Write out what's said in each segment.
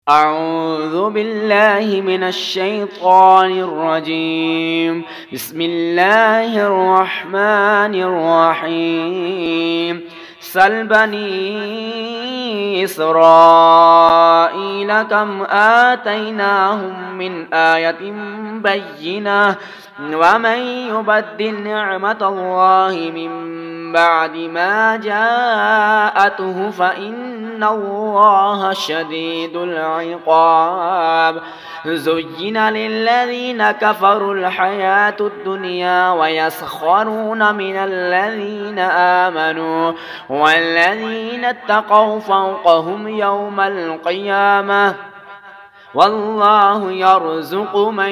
أعوذ بالله من الشيطان الرجيم. بسم الله الرحمن الرحيم. سل بني إسرائيل كم آتيناهم من آية بينة ومن يبدل نعمة الله من بعد ما جاءته فإن الله شديد العقاب. زين للذين كفروا الحياة الدنيا ويسخرون من الذين آمنوا والذين اتقوا فوقهم يوم القيامة والله يرزق من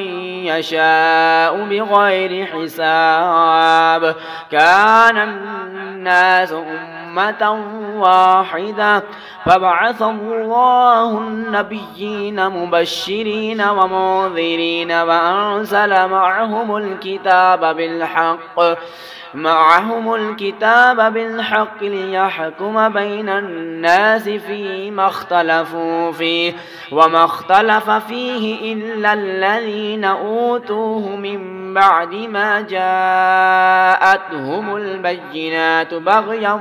يشاء بغير حساب. كان الناس أمة واحدة فبعث الله النبيين مبشرين ومنذرين وأنزل معهم الكتاب بالحق ليحكم بين الناس فيما اختلفوا فيه وما اختلف فيه إلا الذين أوتوه من بعد ما جاءتهم البينات بغيا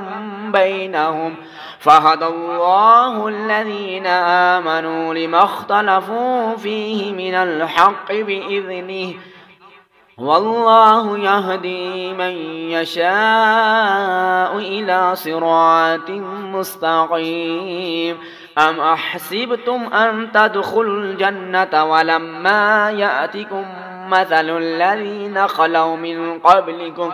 بينهم فهدى الله الذين آمنوا لما اختلفوا فيه من الحق بإذنه والله يهدي من يشاء إلى صراط مستقيم. أم أحسبتم أن تدخلوا الجنة ولما يأتكم مثل الذين خلوا من قبلكم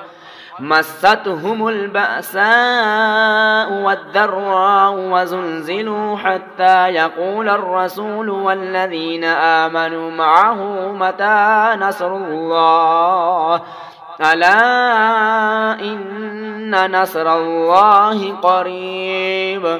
مستهم البأساء والضراء وزلزلوا حتى يقول الرسول والذين آمنوا معه متى نصر الله ألا إن نصر الله قريب.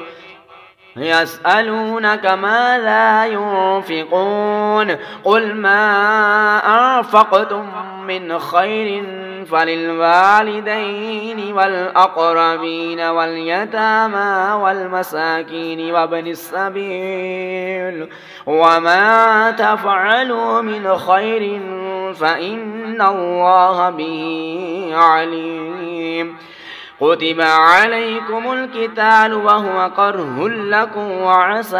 يسألونك ماذا ينفقون قل ما أنفقتم من خير فللوالدين والأقربين واليتامى والمساكين وابن السبيل وما تفعلوا من خير فإن الله به عليم. كتب عليكم القتال وهو كره لكم وعسى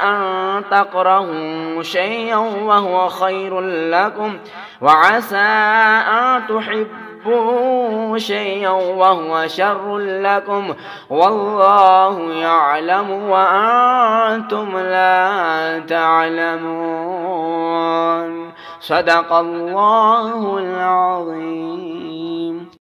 أن تكرهوا شيئا وهو خير لكم وعسى أن تحبوا شيئا وهو شر لكم والله يعلم وأنتم لا تعلمون. صدق الله العظيم.